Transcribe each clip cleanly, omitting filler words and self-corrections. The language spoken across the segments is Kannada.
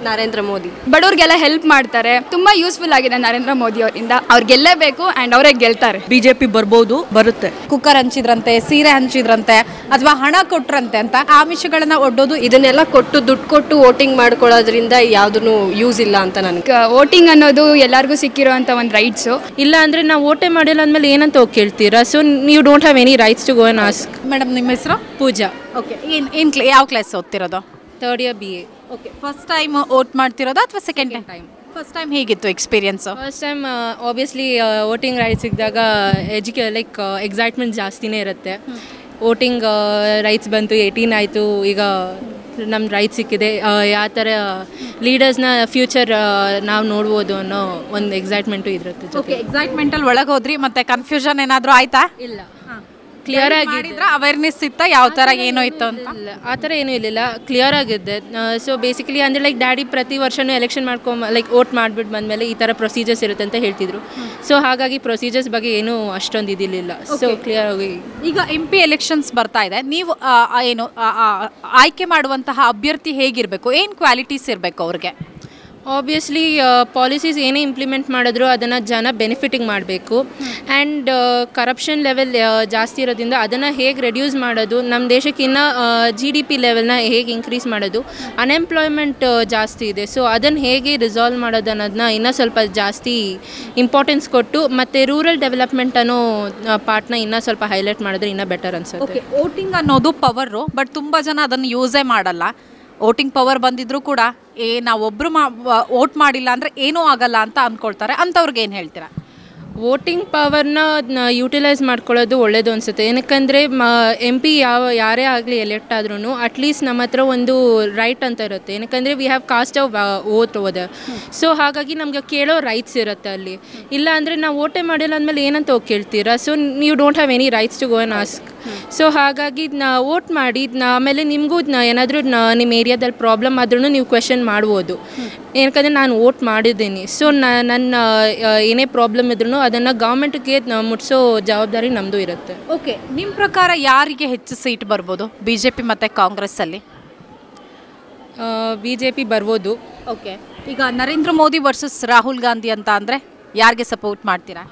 ನರೇಂದ್ರ ಮೋದಿ ಬಡವ್ರಿಗೆಲ್ಲ ಹೆಲ್ಪ್ ಮಾಡ್ತಾರೆ. ತುಂಬಾ ಯೂಸ್ಫುಲ್ ಆಗಿದೆ ನರೇಂದ್ರ ಮೋದಿ ಅವರಿಂದ. ಅವ್ರು ಗೆಲ್ಲಬೇಕು ಅಂಡ್ ಅವರೇ ಗೆಲ್ತಾರೆ. ಬಿಜೆಪಿ ಬರ್ಬೋದು, ಬರುತ್ತೆ. ಕುಕ್ಕರ್ ಹಂಚಿದ್ರಂತೆ, ಸೀರೆ ಹಂಚಿದ್ರಂತೆ ಅಥವಾ ಹಣ ಕೊಟ್ರಂತೆ ಅಂತ ಆಮಿಷಗಳನ್ನ ಒಡ್ಡೋದು, ಇದನ್ನೆಲ್ಲ ಕೊಟ್ಟು ದುಡ್ಡು ಕೊಟ್ಟು ವೋಟಿಂಗ್ ಮಾಡ್ಕೊಳ್ಳೋದ್ರಿಂದ ಯಾವ್ದೂ ಯೂಸ್ ಇಲ್ಲ ಅಂತ ನನಗೆ. ವೋಟಿಂಗ್ ಅನ್ನೋದು ಎಲ್ಲರಿಗೂ ಸಿಕ್ಕಿರುವಂತ ಒಂದು ರೈಟ್ಸು. ಇಲ್ಲ ಅಂದ್ರೆ ನಾವು ವೋಟೇ ಮಾಡಿಲ್ಲ ಅಂದ್ಮೇಲೆ ಏನಂತ ಹೋಗಿ ಕೇಳ್ತೀರಾ? ಸೊ ನೀವು don't have any rights to go and ask. Madam ನಿಮ್ಮ ಹೆಸರು? ಪೂಜಾ. ಓಕೆ, ಯಾವ ಕ್ಲಾಸ್ ಓದ್ತಿರೋದು? Third year BA. Okay, first time vote ಮಾಡ್ತಿರೋದಾ ಅಥವಾ ಸೆಕೆಂಡ್ ಟೈಮ್? ಫಸ್ಟ್ ಟೈಮ್ ಹೇಗಿತ್ತು experience? First time obviously voting rights ಸಿಕ್ಕಿದಾಗ ಲೈಕ್ ಎಕ್ಸೈಟ್ಮೆಂಟ್ ಜಾಸ್ತಿನೇ ಇರುತ್ತೆ. ವೋಟಿಂಗ್ ರೈಟ್ಸ್ ಬಂತು, 18 ಆಯಿತು, ಈಗ ನಮ್ಮ ರೈಟ್ಸ್ ಸಿಕ್ಕಿದೆ, ಯಾವ ಥರ ಲೀಡರ್ಸ್ನ ಫ್ಯೂಚರ್ ನಾವು ನೋಡ್ಬೋದು ಅನ್ನೋ ಒಂದು ಎಕ್ಸೈಟ್ಮೆಂಟು ಇರುತ್ತೆ. ಓಕೆ, ಎಕ್ಸೈಟ್ಮೆಂಟಲ್ಲಿ ಒಳಗೆ ಹೋದ್ರಿ, ಮತ್ತೆ ಕನ್ಫ್ಯೂಷನ್ ಏನಾದರೂ ಆಯ್ತಾ? ಇಲ್ಲ, ಕ್ಲಿಯರ್ ಆಗಿ ಅವೇರ್ನೆಸ್ ಇತ್ತಾ ಯಾವ ಥರ ಏನೋ ಇತ್ತು ಅಂತ? ಆ ಥರ ಏನೂ ಇರಲಿಲ್ಲ, ಕ್ಲಿಯರ್ ಆಗಿದ್ದೆ. ಸೊ ಬೇಸಿಕಲಿ ಅಂದರೆ ಲೈಕ್ ಡ್ಯಾಡಿ ಪ್ರತಿ ವರ್ಷವೂ ಎಲೆಕ್ಷನ್ ಲೈಕ್ ವೋಟ್ ಮಾಡಿಬಿಟ್ಟು ಬಂದಮೇಲೆ ಈ ಥರ ಪ್ರೊಸೀಜರ್ಸ್ ಇರುತ್ತೆ ಅಂತ ಹೇಳ್ತಿದ್ರು. ಸೊ ಹಾಗಾಗಿ ಪ್ರೊಸೀಜರ್ಸ್ ಬಗ್ಗೆ ಏನೂ ಅಷ್ಟೊಂದು ಇದಿರಲಿಲ್ಲ. ಸೊ ಕ್ಲಿಯರ್ ಆಗಿ ಈಗ MP ಎಲೆಕ್ಷನ್ಸ್ ಬರ್ತಾ ಇದೆ, ನೀವು ಏನು ಆಯ್ಕೆ ಮಾಡುವಂತಹ ಅಭ್ಯರ್ಥಿ ಹೇಗಿರಬೇಕು, ಏನು ಕ್ವಾಲಿಟೀಸ್ ಇರಬೇಕು ಅವ್ರಿಗೆ? ಆಬ್ವಿಯಸ್ಲಿ ಪಾಲಿಸೀಸ್ ಏನೇ ಇಂಪ್ಲಿಮೆಂಟ್ ಮಾಡಿದ್ರು ಅದನ್ನು ಜನ ಬೆನಿಫಿಟಿಂಗ್ ಮಾಡಬೇಕು. ಆ್ಯಂಡ್ ಕರಪ್ಷನ್ ಲೆವೆಲ್ ಜಾಸ್ತಿ ಇರೋದ್ರಿಂದ ಅದನ್ನು ಹೇಗೆ ರೆಡ್ಯೂಸ್ ಮಾಡೋದು, ನಮ್ಮ ದೇಶಕ್ಕೆ ಇನ್ನೂ GDP ಲೆವೆಲ್ನ ಹೇಗೆ ಇನ್ಕ್ರೀಸ್ ಮಾಡೋದು, ಅನ್ಎಂಪ್ಲಾಯ್ಮೆಂಟ್ ಜಾಸ್ತಿ ಇದೆ, ಸೊ ಅದನ್ನು ಹೇಗೆ ರಿಸಾಲ್ವ್ ಮಾಡೋದು ಅನ್ನೋದನ್ನ ಇನ್ನೂ ಸ್ವಲ್ಪ ಜಾಸ್ತಿ ಇಂಪಾರ್ಟೆನ್ಸ್ ಕೊಟ್ಟು ಮತ್ತು ರೂರಲ್ ಡೆವಲಪ್ಮೆಂಟ್ ಅನ್ನೋ ಪಾರ್ಟ್ನ ಇನ್ನೂ ಸ್ವಲ್ಪ ಹೈಲೈಟ್ ಮಾಡಿದ್ರೆ ಇನ್ನೂ ಬೆಟರ್ ಅನ್ಸುತ್ತೆ. ಓಕೆ, ವೋಟಿಂಗ್ ಅನ್ನೋದು ಪವರು, ಬಟ್ ತುಂಬ ಜನ ಅದನ್ನು ಯೂಸೇ ಮಾಡಲ್ಲ. ವೋಟಿಂಗ್ ಪವರ್ ಬಂದಿದ್ರೂ ಕೂಡ ನಾವೊಬ್ಬರು ವೋಟ್ ಮಾಡಿಲ್ಲ ಅಂದರೆ ಏನೂ ಆಗಲ್ಲ ಅಂತ ಅಂದ್ಕೊಳ್ತಾರೆ. ಅಂಥವ್ರಿಗೆ ಏನು ಹೇಳ್ತೀರಾ? ವೋಟಿಂಗ್ ಪವರ್ನ ಯೂಟಿಲೈಸ್ ಮಾಡ್ಕೊಳ್ಳೋದು ಒಳ್ಳೆಯದು ಅನಿಸುತ್ತೆ. ಏನಕ್ಕಂದರೆ MP ಯಾರೇ ಆಗಲಿ ಎಲೆಕ್ಟ್ ಆದ್ರೂ ಅಟ್ಲೀಸ್ಟ್ ನಮ್ಮ ಹತ್ರ ಒಂದು ರೈಟ್ ಅಂತ ಇರುತ್ತೆ. ಏನಕ್ಕಂದರೆ we have cast of vote other. So ಹಾಗಾಗಿ ನಮಗೆ ಕೇಳೋ ರೈಟ್ಸ್ ಇರುತ್ತೆ ಅಲ್ಲಿ. ಇಲ್ಲ ಅಂದರೆ ನಾವು ವೋಟೇ ಮಾಡಿಲ್ಲ ಅಂದಮೇಲೆ ಏನಂತ ಹೋಗಿ ಕೇಳ್ತೀರಾ? ಸೊ ನೀವು don't have any rights to go and ask. So ಹಾಗಾಗಿ ವೋಟ್ ಮಾಡಿ ಆಮೇಲೆ ನಿಮಗೂ ಏನಾದರೂ ನಿಮ್ಮ ಏರಿಯಾದಲ್ಲಿ ಪ್ರಾಬ್ಲಮ್ ಆದ್ರೂ ನೀವು ಕ್ವೆಶನ್ ಮಾಡ್ಬೋದು. ಏನಕ್ಕಂದರೆ ನಾನು ವೋಟ್ ಮಾಡಿದ್ದೀನಿ, ಸೊ ನನ್ನ ಏನೇ ಪ್ರಾಬ್ಲಮ್ ಇದ್ರೂ ಅದನ್ನು ಗೌರ್ಮೆಂಟ್ಗೆ ಮುಟ್ಸೋ ಜವಾಬ್ದಾರಿ ನಮ್ಮದು ಇರುತ್ತೆ. ಓಕೆ, ನಿಮ್ಮ ಪ್ರಕಾರ ಯಾರಿಗೆ ಹೆಚ್ಚು ಸೀಟ್ ಬರ್ಬೋದು BJP ಮತ್ತು ಕಾಂಗ್ರೆಸ್ಸಲ್ಲಿ? BJP ಬರ್ಬೋದು. ಓಕೆ, ಈಗ ನರೇಂದ್ರ ಮೋದಿ ವರ್ಸಸ್ ರಾಹುಲ್ ಗಾಂಧಿ ಅಂತ ಅಂದರೆ ಯಾರಿಗೆ ಸಪೋರ್ಟ್ ಮಾಡ್ತೀರಾ?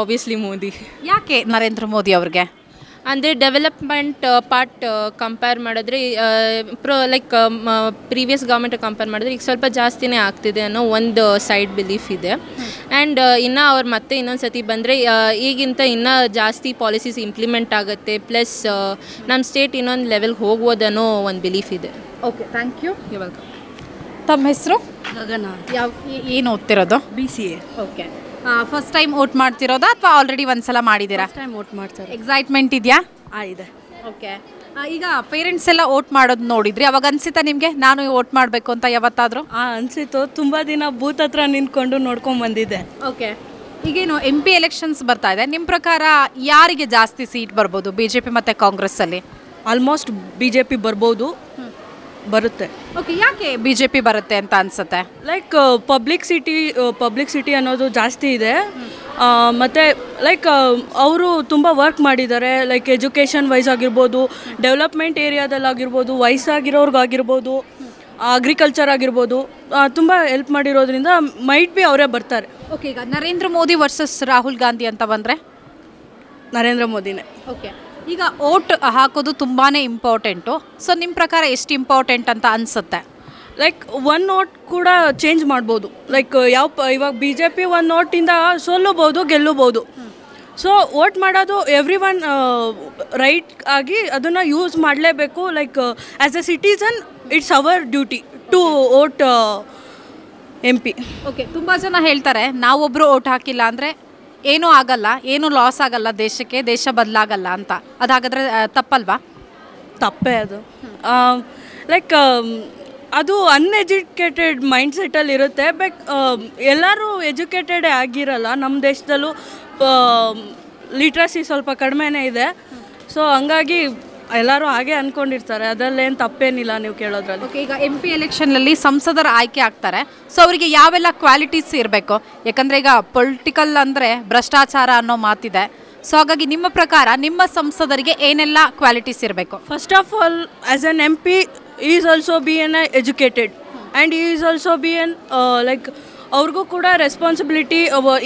ಆಬ್ವಿಯಸ್ಲಿ ಮೋದಿ. ಯಾಕೆ ನರೇಂದ್ರ ಮೋದಿ ಅವ್ರಿಗೆ? ಅಂದರೆ ಡೆವಲಪ್ಮೆಂಟ್ ಪಾರ್ಟ್ ಕಂಪೇರ್ ಮಾಡಿದ್ರೆ ಲೈಕ್ ಪ್ರೀವಿಯಸ್ ಗೌರ್ಮೆಂಟ್ ಕಂಪೇರ್ ಮಾಡಿದ್ರೆ ಈಗ ಸ್ವಲ್ಪ ಜಾಸ್ತಿನೇ ಆಗ್ತಿದೆ ಅನ್ನೋ ಒಂದು ಸೈಡ್ ಬಿಲೀಫ್ ಇದೆ. ಆ್ಯಂಡ್ ಇನ್ನು ಅವ್ರು ಮತ್ತೆ ಇನ್ನೊಂದು ಸತಿ ಬಂದರೆ ಈಗಿಂತ ಇನ್ನೂ ಜಾಸ್ತಿ ಪಾಲಿಸೀಸ್ ಇಂಪ್ಲಿಮೆಂಟ್ ಆಗುತ್ತೆ, ಪ್ಲಸ್ ನಮ್ಮ ಸ್ಟೇಟ್ ಇನ್ನೊಂದು ಲೆವೆಲ್ಗೆ ಹೋಗ್ಬೋದನ್ನೋ ಒಂದು ಬಿಲೀಫ್ ಇದೆ. Okay, thank you. ಇವಾಗ ತಮ್ಮ ಹೆಸರು? ಗಗನ. ಏನು ಓದ್ತಿರೋದು? BCA. Okay, first time vote ಮಾಡ್ತಿರೋದಾ ಅಥವಾ ಆಲ್ರೆಡಿ ಒಂದ್ಸಲ ಮಾಡಿದ್ದೀರಾ? ಫಸ್ಟ್ ಟೈಮ್ ವೋಟ್ ಮಾಡ್ತಾರೆ. ಎಕ್ಸೈಟ್ಮೆಂಟ್ ಇದೆಯಾ? ಇದೆ. ಓಕೆ, ಈಗ ಪೇರೆಂಟ್ಸ್ ಎಲ್ಲ ವೋಟ್ ಮಾಡೋದು ನೋಡಿದ್ರಿ, ಅವಾಗ ಅನ್ಸಿತಾ ನಿಮಗೆ ನಾನು ವೋಟ್ ಮಾಡಬೇಕು ಅಂತ ಯಾವತ್ತಾದರೂ? ಅನಿಸಿತು. ತುಂಬ ದಿನ ಬೂತ್ ಹತ್ರ ನಿಂತ್ಕೊಂಡು ನೋಡ್ಕೊಂಡು ಬಂದಿದ್ದೆ. ಓಕೆ, ಈಗೇನು MP ಎಲೆಕ್ಷನ್ಸ್ ಬರ್ತಾ ಇದೆ, ನಿಮ್ಮ ಪ್ರಕಾರ ಯಾರಿಗೆ ಜಾಸ್ತಿ ಸೀಟ್ ಬರ್ಬೋದು BJP ಮತ್ತು ಕಾಂಗ್ರೆಸ್ಸಲ್ಲಿ? ಆಲ್ಮೋಸ್ಟ್ BJP ಬರ್ಬೋದು, ಬರುತ್ತೆ. ಓಕೆ, ಯಾಕೆ BJP ಬರುತ್ತೆ ಅಂತ ಅನ್ಸುತ್ತೆ? ಲೈಕ್ ಪಬ್ಲಿಕ್ಸಿಟಿ ಅನ್ನೋದು ಜಾಸ್ತಿ ಇದೆ. ಮತ್ತು ಲೈಕ್ ಅವರು ತುಂಬ ವರ್ಕ್ ಮಾಡಿದ್ದಾರೆ. ಲೈಕ್ ಎಜುಕೇಷನ್ ವೈಸ್ ಆಗಿರ್ಬೋದು, ಡೆವಲಪ್ಮೆಂಟ್ ಏರಿಯಾದಲ್ಲಾಗಿರ್ಬೋದು, ವಯಸ್ಸಾಗಿರೋರ್ಗಾಗಿರ್ಬೋದು, ಅಗ್ರಿಕಲ್ಚರ್ ಆಗಿರ್ಬೋದು, ತುಂಬ ಹೆಲ್ಪ್ ಮಾಡಿರೋದ್ರಿಂದ ಮೈಟ್ ಬಿ ಅವರೇ ಬರ್ತಾರೆ. ಓಕೆ, ಈಗ ನರೇಂದ್ರ ಮೋದಿ ವರ್ಸಸ್ ರಾಹುಲ್ ಗಾಂಧಿ ಅಂತ ಬಂದರೆ ನರೇಂದ್ರ ಮೋದಿನೇ. ಓಕೆ, ಈಗ ವೋಟ್ ಹಾಕೋದು ತುಂಬಾ ಇಂಪಾರ್ಟೆಂಟು. ಸೊ ನಿಮ್ಮ ಪ್ರಕಾರ ಎಷ್ಟು ಇಂಪಾರ್ಟೆಂಟ್ ಅಂತ ಅನಿಸುತ್ತೆ? ಲೈಕ್ 1 ನೋಟ್ ಕೂಡ ಚೇಂಜ್ ಮಾಡ್ಬೋದು. ಲೈಕ್ ಇವಾಗ BJP 1 ನೋಟಿಂದ ಸೋಲಬಹುದು, ಗೆಲ್ಲಬಹುದು. ಸೊ ವೋಟ್ ಮಾಡೋದು ಎವ್ರಿ ಒನ್ ರೈಟ್ ಆಗಿ ಅದನ್ನು ಯೂಸ್ ಮಾಡಲೇಬೇಕು. Like as a citizen it's our duty to vote MP. Okay, ತುಂಬ ಜನ ಹೇಳ್ತಾರೆ ನಾವೊಬ್ಬರು ವೋಟ್ ಹಾಕಿಲ್ಲ ಅಂದರೆ ಏನೂ ಆಗಲ್ಲ, ಏನೂ ಲಾಸ್ ಆಗಲ್ಲ ದೇಶಕ್ಕೆ, ದೇಶ ಬದಲಾಗಲ್ಲ ಅಂತ. ಅದಾಗಾದರೆ ತಪ್ಪಲ್ವಾ? ತಪ್ಪೇ ಅದು. ಲೈಕ್ ಅದು ಅನ್ಎಜುಕೇಟೆಡ್ ಮೈಂಡ್ಸೆಟ್ಟಲ್ಲಿ ಇರುತ್ತೆ. ಬಟ್ ಎಲ್ಲರೂ ಎಜುಕೇಟೆಡೇ ಆಗಿರಲ್ಲ. ನಮ್ಮ ದೇಶದಲ್ಲೂ ಲಿಟ್ರಸಿ ಸ್ವಲ್ಪ ಕಡಿಮೆನೇ ಇದೆ. ಸೊ ಹಂಗಾಗಿ ಎಲ್ಲರೂ ಹಾಗೆ ಅಂದ್ಕೊಂಡಿರ್ತಾರೆ, ಅದರಲ್ಲೇನು ತಪ್ಪೇನಿಲ್ಲ ನೀವು ಕೇಳೋದ್ರಲ್ಲಿ. ಓಕೆ, ಈಗ MP ಎಲೆಕ್ಷನ್ನಲ್ಲಿ ಸಂಸದರ ಆಯ್ಕೆ ಆಗ್ತಾರೆ. ಸೊ ಅವರಿಗೆ ಯಾವೆಲ್ಲ ಕ್ವಾಲಿಟೀಸ್ ಇರಬೇಕು? ಯಾಕಂದರೆ ಈಗ ಪೊಲಿಟಿಕಲ್ ಅಂದರೆ ಭ್ರಷ್ಟಾಚಾರ ಅನ್ನೋ ಮಾತಿದೆ. ಸೊ ಹಾಗಾಗಿ ನಿಮ್ಮ ಪ್ರಕಾರ ನಿಮ್ಮ ಸಂಸದರಿಗೆ ಏನೆಲ್ಲ ಕ್ವಾಲಿಟೀಸ್ ಇರಬೇಕು? First of all as an MP is also be an educated and he is also be an like ಅವ್ರಿಗೂ ಕೂಡ ರೆಸ್ಪಾನ್ಸಿಬಿಲಿಟಿ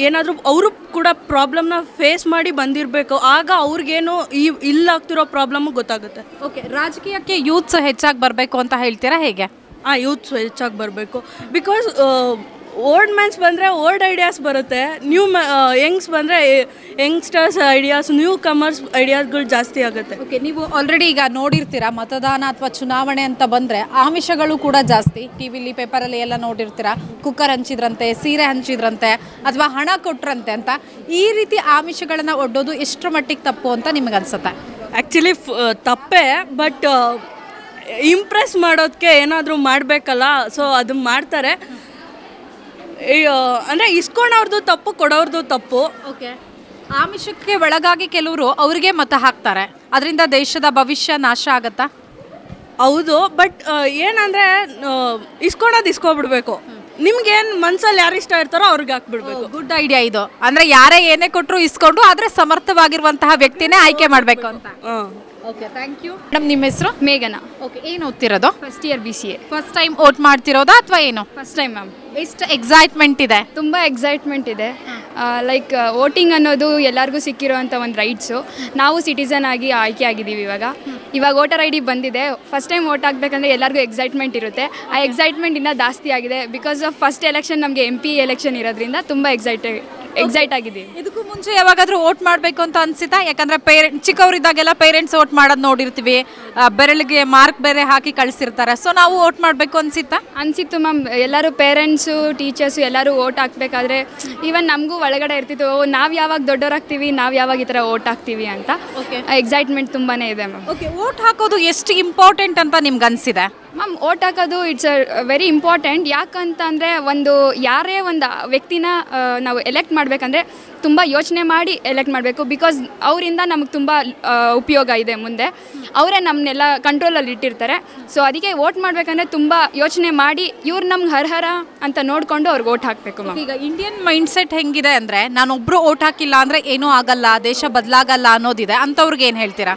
ಏನಾದರೂ ಅವರು ಕೂಡ ಪ್ರಾಬ್ಲಮ್ನ ಫೇಸ್ ಮಾಡಿ ಬಂದಿರಬೇಕು. ಆಗ ಅವ್ರಿಗೇನು ಇಲ್ಲಾಗ್ತಿರೋ ಪ್ರಾಬ್ಲಮ್ಮು ಗೊತ್ತಾಗುತ್ತೆ. ಓಕೆ, ರಾಜಕೀಯಕ್ಕೆ ಯೂತ್ಸ್ ಹೆಚ್ಚಾಗಿ ಬರಬೇಕು ಅಂತ ಹೇಳ್ತೀರಾ, ಹೇಗೆ? ಯೂತ್ಸ್ ಹೆಚ್ಚಾಗಿ ಬರಬೇಕು. ಬಿಕಾಸ್ ಓಲ್ಡ್ ಮ್ಯಾನ್ಸ್ ಬಂದರೆ ಓಲ್ಡ್ ಐಡಿಯಾಸ್ ಬರುತ್ತೆ, ಯಂಗ್ಸ್ ಬಂದರೆ ಯಂಗ್ಸ್ಟರ್ಸ್ ಐಡಿಯಾಸ್, ನ್ಯೂ ಕಮರ್ಸ್ ಐಡಿಯಾಸ್ಗಳು ಜಾಸ್ತಿ ಆಗುತ್ತೆ. ಓಕೆ, ನೀವು ಆಲ್ರೆಡಿ ಈಗ ನೋಡಿರ್ತೀರಾ, ಮತದಾನ ಅಥವಾ ಚುನಾವಣೆ ಅಂತ ಬಂದರೆ ಆಮಿಷಗಳು ಕೂಡ ಜಾಸ್ತಿ. ಟಿ ವಿಲಿ ಪೇಪರಲ್ಲಿ ಎಲ್ಲ ನೋಡಿರ್ತೀರಾ, ಕುಕ್ಕರ್ ಹಂಚಿದ್ರಂತೆ, ಸೀರೆ ಹಂಚಿದ್ರಂತೆ, ಅಥವಾ ಹಣ ಕೊಟ್ರಂತೆ ಅಂತ. ಈ ರೀತಿ ಆಮಿಷಗಳನ್ನು ಒಡ್ಡೋದು ಎಷ್ಟರ ಮಟ್ಟಿಗೆ ತಪ್ಪು ಅಂತ ನಿಮಗೆ ಅನ್ಸುತ್ತೆ? ಆ್ಯಕ್ಚುಲಿ ತಪ್ಪೇ, ಬಟ್ ಇಂಪ್ರೆಸ್ ಮಾಡೋದಕ್ಕೆ ಏನಾದರೂ ಮಾಡಬೇಕಲ್ಲ, ಸೊ ಅದನ್ನು ಮಾಡ್ತಾರೆ. ಅಂದರೆ ಇಸ್ಕೊಂಡವ್ರದ್ದು ತಪ್ಪು, ಕೊಡೋರ್ದು ತಪ್ಪು. ಓಕೆ, ಆಮಿಷಕ್ಕೆ ಒಳಗಾಗಿ ಕೆಲವರು ಅವರಿಗೆ ಮತ ಹಾಕ್ತಾರೆ, ಅದರಿಂದ ದೇಶದ ಭವಿಷ್ಯ ನಾಶ ಆಗತ್ತಾ? ಹೌದು, ಬಟ್ ಏನಂದರೆ ಇಸ್ಕೊಬಿಡ್ಬೇಕು. ನಿಮ್ಗೇನು ಮನ್ಸಲ್ಲಿ ಯಾರು ಇಷ್ಟ ಇರ್ತಾರೋ ಅವ್ರಿಗೆ ಹಾಕ್ಬಿಡ್ಬೇಕು. ಗುಡ್ ಐಡಿಯಾ ಇದು. ಅಂದರೆ ಯಾರೇ ಏನೇ ಕೊಟ್ಟರು ಇಸ್ಕೊಂಡು, ಆದರೆ ಸಮರ್ಥವಾಗಿರುವಂತಹ ವ್ಯಕ್ತಿನೇ ಆಯ್ಕೆ ಮಾಡಬೇಕು ಅಂತ. Okay, thank you madam. ನಿಮ್ಮ ಹೆಸರು? ಮೇಘನಾ. ಓಕೆ, ಏನು ಓದ್ತಿರೋದು? First year BCA. First time vote ಮಾಡ್ತಿರೋದಾ ಅಥವಾ ಏನು? First time ma'am. ಎಷ್ಟು ಎಕ್ಸೈಟ್ಮೆಂಟ್ ಇದೆ? ತುಂಬ ಎಕ್ಸೈಟ್ಮೆಂಟ್ ಇದೆ. ಲೈಕ್ ವೋಟಿಂಗ್ ಅನ್ನೋದು ಎಲ್ಲರಿಗೂ ಸಿಕ್ಕಿರೋವಂಥ ಒಂದು ರೈಟ್ಸು. ನಾವು ಸಿಟಿಸನ್ ಆಗಿ ಆಯ್ಕೆ ಆಗಿದ್ದೀವಿ ಇವಾಗ ವೋಟರ್ ID ಬಂದಿದೆ. ಫಸ್ಟ್ ಟೈಮ್ ವೋಟ್ ಹಾಕಬೇಕಂದ್ರೆ ಎಲ್ಲರಿಗೂ ಎಕ್ಸೈಟ್ಮೆಂಟ್ ಇರುತ್ತೆ. ಆ ಎಕ್ಸೈಟ್ಮೆಂಟ್ ಇನ್ನೂ ಜಾಸ್ತಿ ಆಗಿದೆ. ಬಿಕಾಸ್ ಆಫ್ ಫಸ್ಟ್ ಎಲೆಕ್ಷನ್ ನಮಗೆ MP ಎಲೆಕ್ಷನ್ ಇರೋದ್ರಿಂದ ತುಂಬ ಎಕ್ಸೈಟ್ ಆಗಿದ್ದೀವಿ. ಇದಕ್ಕೂ ಮುಂಚೆ ಯಾವಾಗಾದರೂ ವೋಟ್ ಮಾಡಬೇಕು ಅಂತ ಅನಿಸಿತಾ? ಯಾಕಂದರೆ ಚಿಕ್ಕವರಿದ್ದಾಗೆಲ್ಲ ಪೇರೆಂಟ್ಸ್ ವೋಟ್ ಮಾಡೋದು ನೋಡಿರ್ತೀವಿ, ಬೆರಳಿಗೆ ಮಾರ್ಕ್ ಬೇರೆ ಹಾಕಿ ಕಳಿಸಿರ್ತಾರೆ. ಸೊ ನಾವು ವೋಟ್ ಮಾಡಬೇಕು ಅನಿಸಿತ್ತು ಮ್ಯಾಮ್. ಎಲ್ಲರೂ ಪೇರೆಂಟ್ಸು, ಟೀಚರ್ಸು ಎಲ್ಲರೂ ವೋಟ್ ಹಾಕಬೇಕಾದ್ರೆ ಈವನ್ ನಮಗೂ ಒಳಗಡೆ ಇರ್ತಿತ್ತು, ನಾವು ಯಾವಾಗ ದೊಡ್ಡವರಾಗ್ತೀವಿ, ನಾವು ಯಾವಾಗ ಈ ಥರ ವೋಟ್ ಹಾಕ್ತೀವಿ ಅಂತ. ಎಕ್ಸೈಟ್ಮೆಂಟ್ ತುಂಬಾ ಇದೆ ಮ್ಯಾಮ್. ಓಕೆ, ವೋಟ್ ಹಾಕೋದು ಎಷ್ಟು ಇಂಪಾರ್ಟೆಂಟ್ ಅಂತ ನಿಮ್ಗೆ ಅನಿಸಿದೆ? ಮ್ಯಾಮ್, ವೋಟ್ ಹಾಕೋದು ಇಟ್ಸ್ ವೆರಿ ಇಂಪಾರ್ಟೆಂಟ್. ಯಾಕಂತಂದರೆ ಯಾರೇ ಒಂದು ವ್ಯಕ್ತಿನ ನಾವು ಎಲೆಕ್ಟ್ ಮಾಡಬೇಕಂದ್ರೆ ತುಂಬ ಯೋಚನೆ ಮಾಡಿ ಎಲೆಕ್ಟ್ ಮಾಡಬೇಕು. ಬಿಕಾಸ್ ಅವರಿಂದ ನಮಗೆ ತುಂಬ ಉಪಯೋಗ ಇದೆ ಮುಂದೆ. ಅವರೇ ನಮ್ಮನ್ನೆಲ್ಲ ಕಂಟ್ರೋಲಲ್ಲಿ ಇಟ್ಟಿರ್ತಾರೆ. ಸೊ ಅದಕ್ಕೆ ವೋಟ್ ಮಾಡಬೇಕಂದ್ರೆ ತುಂಬ ಯೋಚನೆ ಮಾಡಿ ಇವ್ರು ನಮ್ಗೆ ಅರ್ಹರ ಅಂತ ನೋಡಿಕೊಂಡು ಅವ್ರಿಗೆ ವೋಟ್ ಹಾಕಬೇಕು ಮ್ಯಾಮ್. ಈಗ ಇಂಡಿಯನ್ ಮೈಂಡ್ಸೆಟ್ ಹೆಂಗಿದೆ ಅಂದರೆ, ನಾನೊಬ್ಬರು ವೋಟ್ ಹಾಕಿಲ್ಲ ಅಂದರೆ ಏನೂ ಆಗಲ್ಲ, ದೇಶ ಬದಲಾಗಲ್ಲ ಅನ್ನೋದಿದೆ. ಅಂಥವ್ರಿಗೆ ಏನು ಹೇಳ್ತೀರಾ?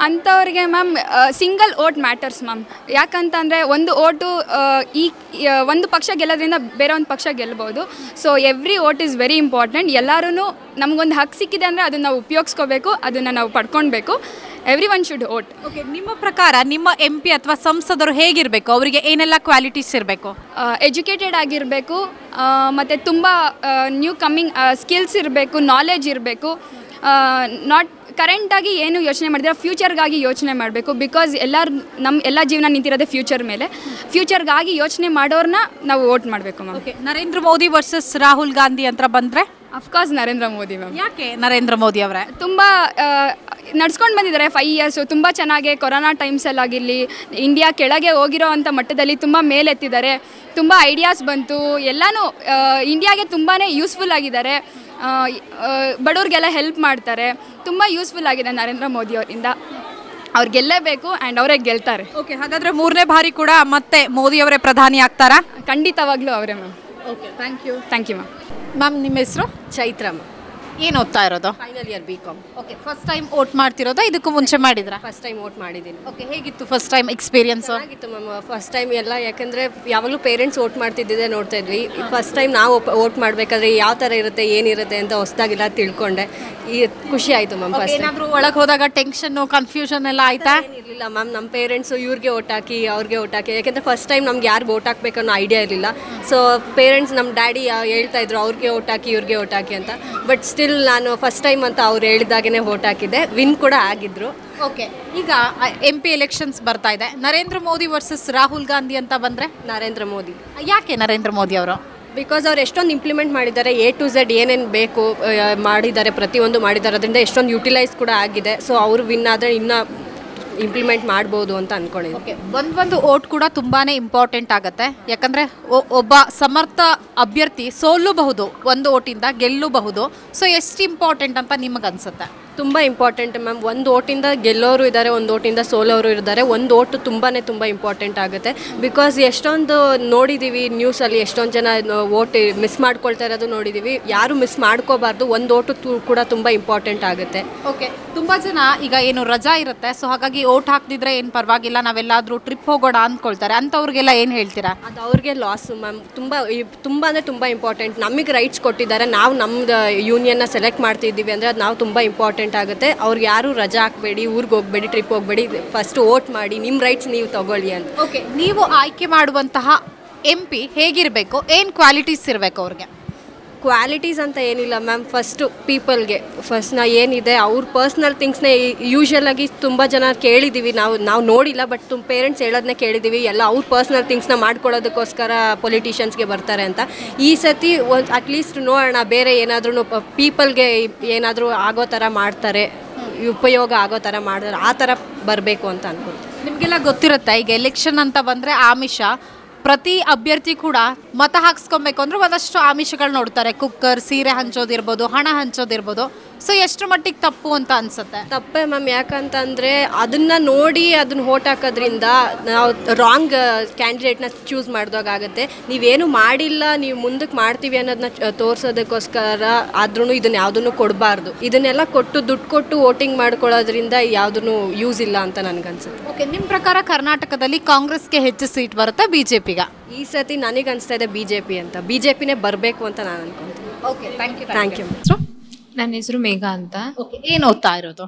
ಅಂಥವ್ರಿಗೆ ma'am single vote matters ma'am. ಯಾಕಂತಂದರೆ ಒಂದು ವೋಟು ಒಂದು ಪಕ್ಷ ಗೆಲ್ಲೋದ್ರಿಂದ ಬೇರೆ ಒಂದು ಪಕ್ಷ ಗೆಲ್ಬೋದು. So every vote is very important. ಎಲ್ಲರೂ ನಮಗೊಂದು ಹಕ್ಕು ಸಿಕ್ಕಿದೆ ಅಂದರೆ ಅದನ್ನು ನಾವು ಉಪಯೋಗಿಸ್ಕೋಬೇಕು, ಅದನ್ನು ನಾವು ಪಡ್ಕೊಳ್ಬೇಕು. Everyone should vote. Okay, ನಿಮ್ಮ ಪ್ರಕಾರ ನಿಮ್ಮ MP ಅಥವಾ ಸಂಸದರು ಹೇಗಿರಬೇಕು? ಅವರಿಗೆ ಏನೆಲ್ಲ ಕ್ವಾಲಿಟೀಸ್ ಇರಬೇಕು? ಎಜುಕೇಟೆಡ್ ಆಗಿರಬೇಕು, ಮತ್ತು ತುಂಬ ನ್ಯೂ ಕಮ್ಮಿಂಗ್ ಸ್ಕಿಲ್ಸ್ ಇರಬೇಕು, ನಾಲೆಜ್ ಇರಬೇಕು. ನಾಟ್ ಕರೆಂಟಾಗಿ ಏನು ಯೋಚನೆ ಮಾಡಿದ್ರೆ ಫ್ಯೂಚರ್ಗಾಗಿ ಯೋಚನೆ ಮಾಡಬೇಕು. ಬಿಕಾಸ್ ಎಲ್ಲ ಜೀವನ ನಿಂತಿರೋದೇ ಫ್ಯೂಚರ್ ಮೇಲೆ. ಫ್ಯೂಚರ್ಗಾಗಿ ಯೋಚನೆ ಮಾಡೋರನ್ನ ನಾವು ವೋಟ್ ಮಾಡಬೇಕು ma'am. Okay, Narendra Modi versus Rahul Gandhi ಅಂತ ಬಂದರೆ? Of course Narendra Modi ma'am. ಯಾಕೆ ನರೇಂದ್ರ ಮೋದಿ ಅವರೇ? ತುಂಬ ನಡ್ಸ್ಕೊಂಡು ಬಂದಿದ್ದಾರೆ 5 ಇಯರ್ಸು. ತುಂಬ ಚೆನ್ನಾಗಿ ಕೊರೋನಾ ಟೈಮ್ಸಲ್ಲಾಗಿರಲಿ, ಇಂಡಿಯಾ ಕೆಳಗೆ ಹೋಗಿರೋ ಅಂಥ ಮಟ್ಟದಲ್ಲಿ ತುಂಬ ಮೇಲೆತ್ತಿದ್ದಾರೆ. ತುಂಬ ಐಡಿಯಾಸ್ ಬಂತು. ಎಲ್ಲನೂ ಇಂಡಿಯಾಗೆ ತುಂಬಾ ಯೂಸ್ಫುಲ್ ಆಗಿದ್ದಾರೆ. ಬಡವ್ರಿಗೆಲ್ಲ ಹೆಲ್ಪ್ ಮಾಡ್ತಾರೆ. ತುಂಬ ಯೂಸ್ಫುಲ್ ಆಗಿದೆ ನರೇಂದ್ರ ಮೋದಿ ಅವರಿಂದ. ಅವ್ರು ಗೆಲ್ಲಬೇಕು ಆ್ಯಂಡ್ ಅವರೇ ಗೆಲ್ತಾರೆ. ಓಕೆ, ಹಾಗಾದರೆ 3ನೇ ಬಾರಿ ಕೂಡ ಮತ್ತೆ ಮೋದಿ ಅವರೇ ಪ್ರಧಾನಿ ಆಗ್ತಾರಾ? ಖಂಡಿತವಾಗ್ಲೂ ಅವರೇ ma'am. Okay, thank you. Thank you ma'am. Ma'am, ನಿಮ್ಮ ಹೆಸರು? ಚೈತ್ರ ಮ್ಯಾಮ್. ಏನು ಓದ್ತಾ ಇರೋದು? Final year BCom. Okay, first time vote ಮಾಡ್ತಿರೋದಾ? ಇದಕ್ಕೂ ಮುಂಚೆ ಮಾಡಿದ್ರಾ? ಫಸ್ಟ್ ಟೈಮ್ ವೋಟ್ ಮಾಡಿದ್ದೀನಿ. ಓಕೆ, ಹೇಗಿತ್ತು ಫಸ್ಟ್ ಟೈಮ್ ಎಕ್ಸ್ಪೀರಿಯನ್ಸು? ಚೆನ್ನಾಗಿತ್ತು ಮ್ಯಾಮ್. ಫಸ್ಟ್ ಟೈಮ್ ಎಲ್ಲ ಯಾಕಂದರೆ ಯಾವಾಗಲೂ ಪೇರೆಂಟ್ಸ್ ವೋಟ್ ಮಾಡ್ತಿದ್ದಿದ್ದೆ ನೋಡ್ತಾ ಇದ್ವಿ. ಫಸ್ಟ್ ಟೈಮ್ ನಾವು ವೋಟ್ ಮಾಡಬೇಕಾದ್ರೆ ಯಾವ ಥರ ಇರುತ್ತೆ, ಏನಿರುತ್ತೆ ಅಂತ ಹೊಸದಾಗಿಲ್ಲ ತಿಳ್ಕೊಂಡೆ. ಈ ಖುಷಿ ಆಯಿತು ಮ್ಯಾಮ್. ಫಸ್ಟ್ ಏನಾದರೂ ಒಳಗೆ ಹೋದಾಗ ಟೆನ್ಷನ್ನು, ಕನ್ಫ್ಯೂಷನ್ ಎಲ್ಲ ಆಯ್ತಾ? ಏನಿರಲಿಲ್ಲ ಮ್ಯಾಮ್. ನಮ್ಮ ಪೇರೆಂಟ್ಸು ಇವ್ರಿಗೆ ವೋಟ್ ಹಾಕಿ, ಅವ್ರಿಗೆ ವೋಟ್ ಹಾಕಿ. ಯಾಕೆಂದರೆ ಫಸ್ಟ್ ಟೈಮ್ ನಮ್ಗೆ ಯಾರು ವೋಟ್ ಹಾಕಬೇಕು ಅನ್ನೋ ಐಡಿಯಾ ಇರಲಿಲ್ಲ. ಸೊ ಪೇರೆಂಟ್ಸ್, ನಮ್ಮ ಡ್ಯಾಡಿ ಹೇಳ್ತಾ ಇದ್ರು ಅವ್ರಿಗೆ ವೋಟ್ ಹಾಕಿ, ಇವ್ರಿಗೆ ವೋಟ್ ಹಾಕಿ ಅಂತ. ಬಟ್ ಸ್ಟಿಲ್ ನಾನು ಫಸ್ಟ್ ಟೈಮ್ ಅಂತ ಅವ್ರು ಹೇಳಿದಾಗೇ ವೋಟ್ ಹಾಕಿದ್ದೆ. ವಿನ್ ಕೂಡ ಆಗಿದ್ರು. ಓಕೆ, ಈಗ MP ಎಲೆಕ್ಷನ್ಸ್ ಬರ್ತಾ ಇದೆ. ನರೇಂದ್ರ ಮೋದಿ ವರ್ಸಸ್ ರಾಹುಲ್ ಗಾಂಧಿ ಅಂತ ಬಂದರೆ? ನರೇಂದ್ರ ಮೋದಿ. ಯಾಕೆ ನರೇಂದ್ರ ಮೋದಿ ಅವರು? ಬಿಕಾಸ್ ಅವ್ರು ಎಷ್ಟೊಂದು ಇಂಪ್ಲಿಮೆಂಟ್ ಮಾಡಿದ್ದಾರೆ. A to Z ಏನೇನು ಬೇಕು ಮಾಡಿದ್ದಾರೆ, ಪ್ರತಿಯೊಂದು ಮಾಡಿದ್ದಾರೆ. ಅದರಿಂದ ಎಷ್ಟೊಂದು ಯುಟಿಲೈಸ್ ಕೂಡ ಆಗಿದೆ. ಸೊ ಅವರು ವಿನ್ ಆದರೆ ಇನ್ನೂ ಇಂಪ್ಲಿಮೆಂಟ್ ಮಾಡ್ಬೋದು ಅಂತ ಅಂದ್ಕೊಂಡಿದ್ದೀನಿ. ಓಕೆ, ಒಂದು ವೋಟ್ ಕೂಡ ತುಂಬಾ ಇಂಪಾರ್ಟೆಂಟ್ ಆಗುತ್ತೆ. ಯಾಕಂದರೆ ಒಬ್ಬ ಸಮರ್ಥ ಅಭ್ಯರ್ಥಿ ಸೋಲಬಹುದು, ಒಂದು ವೋಟಿಂದ ಗೆಲ್ಲಬಹುದು. ಸೊ ಎಷ್ಟು ಇಂಪಾರ್ಟೆಂಟ್ ಅಂತ ನಿಮಗೆ ಅನಿಸುತ್ತೆ? ತುಂಬ ಇಂಪಾರ್ಟೆಂಟ್ ಮ್ಯಾಮ್. ಒಂದು ಓಟಿಂದ ಗೆಲ್ಲೋರು ಇದ್ದಾರೆ, ಒಂದು ಓಟಿಂದ ಸೋಲೋರು ಇದ್ದಾರೆ. ಒಂದು ಓಟು ತುಂಬ ಇಂಪಾರ್ಟೆಂಟ್ ಆಗುತ್ತೆ. ಬಿಕಾಸ್ ಎಷ್ಟೊಂದು ನೋಡಿದ್ದೀವಿ ನ್ಯೂಸಲ್ಲಿ, ಎಷ್ಟೊಂದು ಜನ ಓಟ್ ಮಿಸ್ ಮಾಡ್ಕೊಳ್ತಾ ಇರೋದು ನೋಡಿದ್ದೀವಿ. ಯಾರು ಮಿಸ್ ಮಾಡ್ಕೋಬಾರ್ದು. ಒಂದು ಓಟು ಕೂಡ ತುಂಬ ಇಂಪಾರ್ಟೆಂಟ್ ಆಗುತ್ತೆ. ಓಕೆ, ತುಂಬ ಜನ ಈಗ ಏನು ರಜಾ ಇರುತ್ತೆ, ಸೊ ಹಾಗಾಗಿ ಓಟ್ ಹಾಕ್ದಿದ್ರೆ ಏನು ಪರವಾಗಿಲ್ಲ, ನಾವೆಲ್ಲಾದರೂ ಟ್ರಿಪ್ ಹೋಗೋಣ ಅಂದ್ಕೊಳ್ತಾರೆ, ಅಂಥವ್ರಿಗೆಲ್ಲ ಏನು ಹೇಳ್ತೀರಾ? ಅದು ಅವ್ರಿಗೆ ಲಾಸು ಮ್ಯಾಮ್. ತುಂಬ ಅಂದರೆ ತುಂಬ ಇಂಪಾರ್ಟೆಂಟ್. ನಮಗೆ ರೈಟ್ಸ್ ಕೊಟ್ಟಿದ್ದಾರೆ, ನಾವು ನಮ್ಮದು ಯೂನಿಯನ್ನ ಸೆಲೆಕ್ಟ್ ಮಾಡ್ತಿದ್ದೀವಿ ಅಂದರೆ ಅದು ನಾವು ತುಂಬ ಇಂಪಾರ್ಟೆಂಟ್ ಆಗುತ್ತೆ. ಅವ್ರಿಗೆ ಯಾರು ರಜಾ ಹಾಕಬೇಡಿ, ಊರಿಗೆ ಹೋಗಬೇಡಿ, ಟ್ರಿಪ್ ಹೋಗಬೇಡಿ, ಫಸ್ಟ್ ವೋಟ್ ಮಾಡಿ, ನಿಮ್ಮ ರೈಟ್ಸ್ ನೀವು ತಗೊಳ್ಳಿ ಅಂತ. ಓಕೆ, ನೀವು ಆಯ್ಕೆ ಮಾಡುವಂತಹ MP ಹೇಗಿರಬೇಕು, ಏನು ಕ್ವಾಲಿಟೀಸ್ ಇರಬೇಕು ಅವ್ರಿಗೆ? ಕ್ವಾಲಿಟೀಸ್ ಅಂತ ಏನಿಲ್ಲ ಮ್ಯಾಮ್. ಫಸ್ಟು ಪೀಪಲ್ಗೆ ಏನಿದೆ ಅವ್ರ ಪರ್ಸ್ನಲ್ ಥಿಂಗ್ಸ್ನೇ ಯೂಶ್ವಲಾಗಿ ತುಂಬ ಜನ ಕೇಳಿದ್ದೀವಿ, ನಾವು ನೋಡಿಲ್ಲ, ಬಟ್ ಪೇರೆಂಟ್ಸ್ ಹೇಳೋದನ್ನೇ ಕೇಳಿದ್ದೀವಿ. ಎಲ್ಲ ಅವ್ರ ಪರ್ಸ್ನಲ್ ಥಿಂಗ್ಸ್ನ ಮಾಡ್ಕೊಳ್ಳೋದಕ್ಕೋಸ್ಕರ ಪೊಲಿಟಿಷಿಯನ್ಸ್ಗೆ ಬರ್ತಾರೆ ಅಂತ. ಈ ಸತಿ ಒಂದು ಅಟ್ಲೀಸ್ಟ್ ನೋಡೋಣ, ಬೇರೆ ಏನಾದ್ರೂ ಪೀಪಲ್ಗೆ ಏನಾದರೂ ಆಗೋ ಥರ ಮಾಡ್ತಾರೆ, ಉಪಯೋಗ ಆಗೋ ಥರ ಮಾಡಿದ್ರೆ ಆ ಥರ ಬರಬೇಕು ಅಂತ ಅನ್ಕೊಳ್ತೀನಿ. ನಿಮಗೆಲ್ಲ ಗೊತ್ತಿರುತ್ತೆ, ಈಗ ಎಲೆಕ್ಷನ್ ಅಂತ ಬಂದರೆ ಆಮಿಷ. ಪ್ರತಿ ಅಭ್ಯರ್ಥಿ ಕೂಡ ಮತ ಹಾಕ್ಸ್ಕೊಬೇಕು ಅಂದ್ರೆ ಒಂದಷ್ಟು ಆಮಿಷಗಳು ನೋಡ್ತಾರೆ. ಕುಕ್ಕರ್, ಸೀರೆ ಹಂಚೋದಿರ್ಬೋದು, ಹಣ ಹಂಚೋದಿರ್ಬೋದು. ಸೊ ಎಷ್ಟು ಮಟ್ಟಿಗೆ ತಪ್ಪು ಅಂತ ಅನ್ಸುತ್ತೆ? ತಪ್ಪೇ ಮ್ಯಾಮ್. ಯಾಕಂತಂದರೆ ಅದನ್ನು ನೋಡಿ ಅದನ್ನ ಓಟ್ ಹಾಕೋದ್ರಿಂದ ನಾವು ರಾಂಗ್ ಕ್ಯಾಂಡಿಡೇಟ್ನ ಚೂಸ್ ಮಾಡಿದಾಗುತ್ತೆ. ನೀವೇನು ಮಾಡಿಲ್ಲ, ನೀವು ಮುಂದಕ್ಕೆ ಮಾಡ್ತೀವಿ ಅನ್ನೋದನ್ನ ತೋರಿಸೋದಕ್ಕೋಸ್ಕರ ಆದ್ರೂ ಇದನ್ನ ಯಾವುದನ್ನು ಕೊಡಬಾರ್ದು. ಇದನ್ನೆಲ್ಲ ಕೊಟ್ಟು ದುಡ್ಡು ಕೊಟ್ಟು ವೋಟಿಂಗ್ ಮಾಡ್ಕೊಳ್ಳೋದ್ರಿಂದ ಯಾವುದೂ ಯೂಸ್ ಇಲ್ಲ ಅಂತ ನನಗನ್ಸುತ್ತೆ. ಓಕೆ, ನಿಮ್ಮ ಪ್ರಕಾರ ಕರ್ನಾಟಕದಲ್ಲಿ ಕಾಂಗ್ರೆಸ್ಗೆ ಹೆಚ್ಚು ಸೀಟ್ ಬರುತ್ತೆ, BJP ಗ? ಈ ಸತಿ ನನಗೆ ಅನಿಸ್ತಾ ಇದೆ BJP ಅಂತ. BJPನೇ ಬರಬೇಕು ಅಂತ ನಾನು ಅನ್ಕೊಂತೀನಿ. Okay, thank you. ನನ್ನ ಹೆಸರು ಮೇಘಾ ಅಂತ. ಓಕೆ, ಏನು ಓದ್ತಾ ಇರೋದು?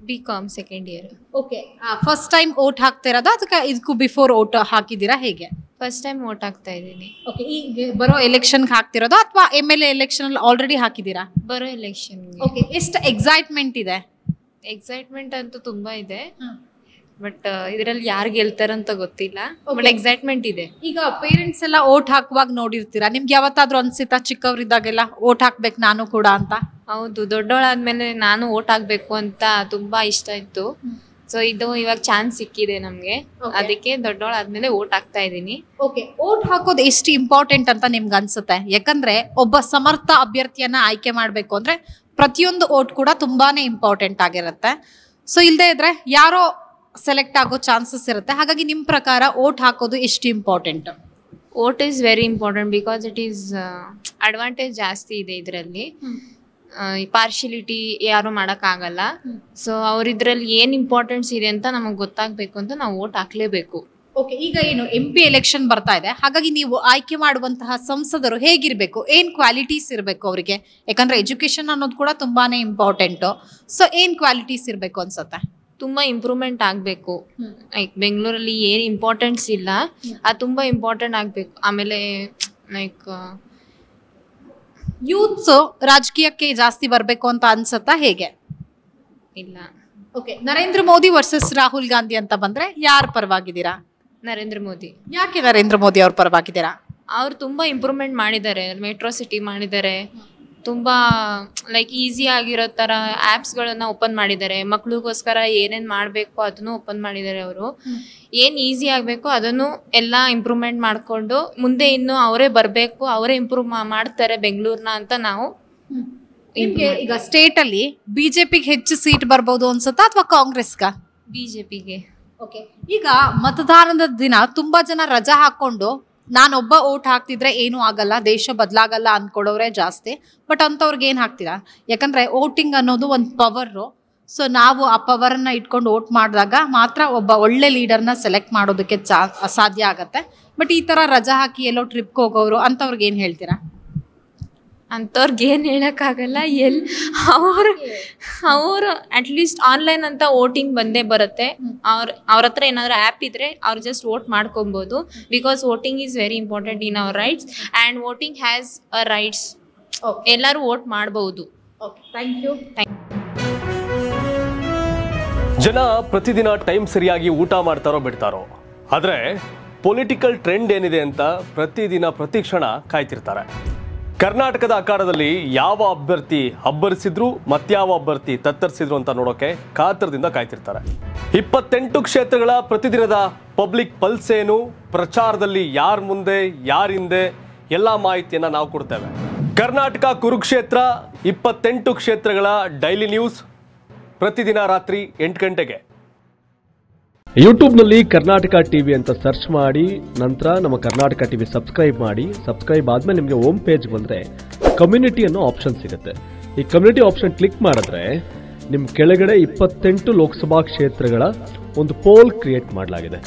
BCom second year. Okay, first time vote ಹಾಕ್ತಿರೋದು ಅದಕ್ಕೆ ಇದಕ್ಕೂ ಬಿಫೋರ್ ಓಟ್ ಹಾಕಿದ್ದೀರಾ ಹೇಗೆ? ಫಸ್ಟ್ ಟೈಮ್ ಓಟ್ ಹಾಕ್ತಾ ಇದ್ದೀನಿ. ಓಕೆ, ಈಗ ಬರೋ ಎಲೆಕ್ಷನ್ಗೆ ಹಾಕ್ತಿರೋದು ಅಥವಾ MLA ಎಲೆಕ್ಷನ್ ಆಲ್ರೆಡಿ ಹಾಕಿದ್ದೀರಾ? ಬರೋ ಎಲೆಕ್ಷನ್. ಓಕೆ, ಎಷ್ಟು ಎಕ್ಸೈಟ್ಮೆಂಟ್ ಇದೆ? ಎಕ್ಸೈಟ್ಮೆಂಟ್ ಅಂತೂ ತುಂಬಾ ಇದೆ, ಬಟ್ ಇದರಲ್ಲಿ ಯಾರು ಗೆಲ್ತಾರಂತ ಗೊತ್ತಿಲ್ಲ, ಬಟ್ ಎಕ್ಸೈಟ್ಮೆಂಟ್ ಇದೆ. ಈಗ ಪೇರೆಂಟ್ಸ್ ಎಲ್ಲ ಓಟ್ ಹಾಕುವಾಗ ನೋಡಿರ್ತೀರಾ, ನಿಮ್ಗೆ ಯಾವತ್ತಾದ್ರೂ ಅನ್ಸಿತಾ ಚಿಕ್ಕವರಿದ್ದಾಗೆಲ್ಲ ಓಟ್ ಹಾಕ್ಬೇಕು ನಾನು ಕೂಡ ಅಂತ? ಹೌದು, ದೊಡ್ಡವಳಾದ್ಮೇಲೆ ನಾನು ಓಟ್ ಹಾಕ್ಬೇಕು ಅಂತ ತುಂಬಾ ಇಷ್ಟ ಇತ್ತು. ಸೊ ಇದು ಇವಾಗ ಚಾನ್ಸ್ ಸಿಕ್ಕಿದೆ ನಮ್ಗೆ, ಅದಕ್ಕೆ ದೊಡ್ಡವಳಾದ್ಮೇಲೆ ಓಟ್ ಹಾಕ್ತಾ ಇದ್ದೀನಿ. ಓಕೆ, ಓಟ್ ಹಾಕೋದು ಎಷ್ಟು ಇಂಪಾರ್ಟೆಂಟ್ ಅಂತ ನಿಮ್ಗೆ ಅನ್ಸುತ್ತೆ? ಯಾಕಂದ್ರೆ ಒಬ್ಬ ಸಮರ್ಥ ಅಭ್ಯರ್ಥಿಯನ್ನ ಆಯ್ಕೆ ಮಾಡ್ಬೇಕು ಅಂದ್ರೆ ಪ್ರತಿಯೊಂದು ಓಟ್ ಕೂಡ ತುಂಬಾನೇ ಇಂಪಾರ್ಟೆಂಟ್ ಆಗಿರುತ್ತೆ. ಸೊ ಇಲ್ಲದೆ ಇದ್ರೆ ಯಾರೋ ಸೆಲೆಕ್ಟ್ ಆಗೋ ಚಾನ್ಸಸ್ ಇರುತ್ತೆ. ಹಾಗಾಗಿ ನಿಮ್ಮ ಪ್ರಕಾರ ಓಟ್ ಹಾಕೋದು ಎಷ್ಟು important? Vote is very important because it is advantage ಜಾಸ್ತಿ ಇದೆ ಇದರಲ್ಲಿ. ಪಾರ್ಶಿಲಿಟಿ ಯಾರು ಮಾಡೋಕ್ಕಾಗಲ್ಲ. ಸೊ ಅವ್ರಿದ್ರಲ್ಲಿ ಏನು ಇಂಪಾರ್ಟೆನ್ಸ್ ಇದೆ ಅಂತ ನಮಗೆ ಗೊತ್ತಾಗಬೇಕು ಅಂತ ನಾವು ಓಟ್ ಹಾಕ್ಲೇಬೇಕು. ಓಕೆ, ಈಗ ಏನು MP ಎಲೆಕ್ಷನ್ ಬರ್ತಾ ಇದೆ, ಹಾಗಾಗಿ ನೀವು ಆಯ್ಕೆ ಮಾಡುವಂತಹ ಸಂಸದರು ಹೇಗಿರಬೇಕು, ಏನು ಕ್ವಾಲಿಟೀಸ್ ಇರಬೇಕು ಅವರಿಗೆ? ಯಾಕಂದ್ರೆ ಎಜುಕೇಶನ್ ಅನ್ನೋದು ಕೂಡ ತುಂಬಾನೇ ಇಂಪಾರ್ಟೆಂಟು. ಸೊ ಏನು ಕ್ವಾಲಿಟೀಸ್ ಇರಬೇಕು ಅನ್ಸುತ್ತೆ? ತುಂಬ ಇಂಪ್ರೂವ್ಮೆಂಟ್ ಆಗಬೇಕು. ಲೈಕ್ ಬೆಂಗಳೂರಲ್ಲಿ ಏನು ಇಂಪಾರ್ಟೆನ್ಸ್ ಇಲ್ಲ, ಅದು ತುಂಬ ಇಂಪಾರ್ಟೆಂಟ್ ಆಗಬೇಕು. ಆಮೇಲೆ ಲೈಕ್ ಯೂತ್ಸ್ ರಾಜಕೀಯಕ್ಕೆ ಜಾಸ್ತಿ ಬರಬೇಕು ಅಂತ ಅನ್ಸುತ್ತಾ ಹೇಗೆ? ಇಲ್ಲ. ಓಕೆ, ನರೇಂದ್ರ ಮೋದಿ ವರ್ಸಸ್ ರಾಹುಲ್ ಗಾಂಧಿ ಅಂತ ಬಂದ್ರೆ ಯಾರ ಪರವಾಗಿದ್ದೀರಾ? ನರೇಂದ್ರ ಮೋದಿ. ಯಾಕೆ ನರೇಂದ್ರ ಮೋದಿ ಅವ್ರ ಪರವಾಗಿದ್ದೀರಾ? ಅವ್ರು ತುಂಬ ಇಂಪ್ರೂವ್ಮೆಂಟ್ ಮಾಡಿದ್ದಾರೆ, ಮೆಟ್ರೋ ಸಿಟಿ ಮಾಡಿದ್ದಾರೆ, ತುಂಬ ಲೈಕ್ ಈಸಿ ಆಗಿರೋ ಥರ ಆ್ಯಪ್ಸ್ಗಳನ್ನು ಓಪನ್ ಮಾಡಿದ್ದಾರೆ. ಮಕ್ಳಿಗೋಸ್ಕರ ಏನೇನು ಮಾಡಬೇಕು ಅದನ್ನು ಓಪನ್ ಮಾಡಿದ್ದಾರೆ. ಅವರು ಏನು ಈಸಿ ಆಗಬೇಕು ಅದನ್ನು ಎಲ್ಲ ಇಂಪ್ರೂವ್ಮೆಂಟ್ ಮಾಡಿಕೊಂಡು ಮುಂದೆ ಇನ್ನೂ ಅವರೇ ಬರಬೇಕು, ಅವರೇ ಇಂಪ್ರೂವ್ ಮಾಡ್ತಾರೆ ಬೆಂಗಳೂರನ್ನ ಅಂತ ನಾವು. ಈಗ ಸ್ಟೇಟ್ ಅಲ್ಲಿ BJPಗೆ ಹೆಚ್ಚು ಸೀಟ್ ಬರ್ಬೋದು ಅನ್ಸುತ್ತಾ ಅಥವಾ ಕಾಂಗ್ರೆಸ್ಗ? BJPಗೆ. ಓಕೆ, ಈಗ ಮತದಾನದ ದಿನ ತುಂಬಾ ಜನ ರಜಾ ಹಾಕೊಂಡು ನಾನೊಬ್ಬ ಓಟ್ ಹಾಕ್ತಿದ್ರೆ ಏನೂ ಆಗಲ್ಲ, ದೇಶ ಬದಲಾಗಲ್ಲ ಅಂದ್ಕೊಡೋರೆ ಜಾಸ್ತಿ. ಬಟ್ ಅಂಥವ್ರಿಗೆ ಏನು ಹಾಕ್ತೀರಾ? ಯಾಕಂದ್ರೆ ವೋಟಿಂಗ್ ಅನ್ನೋದು ಒಂದು ಪವರು. ಸೊ ನಾವು ಆ ಪವರನ್ನ ಇಟ್ಕೊಂಡು ವೋಟ್ ಮಾಡಿದಾಗ ಮಾತ್ರ ಒಬ್ಬ ಒಳ್ಳೆ ಲೀಡರ್ನ ಸೆಲೆಕ್ಟ್ ಮಾಡೋದಕ್ಕೆ ಸಾಧ್ಯ ಆಗತ್ತೆ. ಬಟ್ ಈ ಥರ ರಜಾ ಹಾಕಿ ಎಲ್ಲೋ ಟ್ರಿಪ್ಗೆ ಹೋಗೋರು ಅಂಥವ್ರಿಗೆ ಏನು ಹೇಳ್ತೀರಾ? ಅಂಥವ್ರಿಗೆ ಏನು ಹೇಳೋಕ್ಕಾಗಲ್ಲ. ಅವರು ಅಟ್ಲೀಸ್ಟ್ ಆನ್ಲೈನ್ ಅಂತ ವೋಟಿಂಗ್ ಬಂದೇ ಬರುತ್ತೆ. ಅವ್ರ ಹತ್ರ ಏನಾದರೂ ಆ್ಯಪ್ ಇದ್ರೆ ಅವ್ರು ಜಸ್ಟ್ ವೋಟ್ ಮಾಡ್ಕೊಬೋದು. Because voting is very important in our rights and voting has a rights. ಎಲ್ಲರೂ ವೋಟ್ ಮಾಡ್ಬೋದು. Thank you. ಜನ ಪ್ರತಿದಿನ ಟೈಮ್ ಸರಿಯಾಗಿ ಊಟ ಮಾಡ್ತಾರೋ ಬಿಡ್ತಾರೋ, ಆದರೆ ಪೊಲಿಟಿಕಲ್ ಟ್ರೆಂಡ್ ಏನಿದೆ ಅಂತ ಪ್ರತಿದಿನ ಪ್ರತಿ ಕ್ಷಣ ಕಾಯ್ತಿರ್ತಾರೆ. ಕರ್ನಾಟಕದ ಆಕಾರದಲ್ಲಿ ಯಾವ ಅಭ್ಯರ್ಥಿ ಅಬ್ಬರಿಸಿದ್ರು ಮತ್ಯಾವ ಅಭ್ಯರ್ಥಿ ತತ್ತರಿಸಿದ್ರು ಅಂತ ನೋಡೋಕೆ ಕಾತರದಿಂದ ಕಾಯ್ತಿರ್ತಾರೆ. 28 ಕ್ಷೇತ್ರಗಳ ಪ್ರತಿದಿನದ ಪಬ್ಲಿಕ್ ಪಲ್ಸ್ ಏನು, ಪ್ರಚಾರದಲ್ಲಿ ಯಾರ ಮುಂದೆ ಯಾರ ಹಿಂದೆ ಎಲ್ಲ ಮಾಹಿತಿಯನ್ನು ನಾವು ಕೊಡ್ತೇವೆ. ಕರ್ನಾಟಕ ಕುರುಕ್ಷೇತ್ರ 28 ಕ್ಷೇತ್ರಗಳ ಡೈಲಿ ನ್ಯೂಸ್ ಪ್ರತಿದಿನ ರಾತ್ರಿ 8 ಗಂಟೆಗೆ. ಯೂಟ್ಯೂಬ್ನಲ್ಲಿ ಕರ್ನಾಟಕ ಟಿವಿ ಅಂತ ಸರ್ಚ್ ಮಾಡಿ ನಂತರ ನಮ್ಮ ಕರ್ನಾಟಕ ಟಿವಿ ಸಬ್ಸ್ಕ್ರೈಬ್ ಮಾಡಿ. ಸಬ್ಸ್ಕ್ರೈಬ್ ಆದ್ಮೇಲೆ ನಿಮಗೆ ಹೋಮ್ ಪೇಜ್ ಬಂದರೆ ಕಮ್ಯುನಿಟಿ ಅನ್ನೋ ಆಪ್ಷನ್ ಸಿಗುತ್ತೆ. ಈ ಕಮ್ಯುನಿಟಿ ಆಪ್ಷನ್ ಕ್ಲಿಕ್ ಮಾಡಿದ್ರೆ ನಿಮ್ಮ ಕೆಳಗಡೆ 28 ಲೋಕಸಭಾ ಕ್ಷೇತ್ರಗಳ ಒಂದು ಪೋಲ್ ಕ್ರಿಯೇಟ್ ಮಾಡಲಾಗಿದೆ.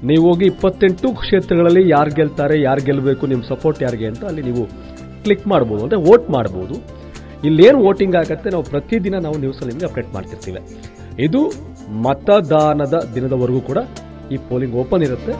ನೀವು ಹೋಗಿ 28 ಕ್ಷೇತ್ರಗಳಲ್ಲಿ ಯಾರು ಗೆಲ್ತಾರೆ, ಯಾರು ಗೆಲ್ಲಬೇಕು, ನಿಮ್ಮ ಸಪೋರ್ಟ್ ಯಾರಿಗೆ ಅಂತ ಅಲ್ಲಿ ನೀವು ಕ್ಲಿಕ್ ಮಾಡ್ಬೋದು, ಅಂದರೆ ವೋಟ್ ಮಾಡ್ಬೋದು. ಇಲ್ಲೇನು ವೋಟಿಂಗ್ ಆಗುತ್ತೆ ನಾವು ಪ್ರತಿದಿನ ನಾವು ನ್ಯೂಸಲ್ಲಿ ನಿಮಗೆ ಅಪ್ಡೇಟ್ ಮಾಡ್ತಿರ್ತೀವಿ. ಇದು ಮತದಾನದ ದಿನದವರೆಗೂ ಕೂಡ ಈ ಪೋಲಿಂಗ್ ಓಪನ್ ಇರುತ್ತೆ.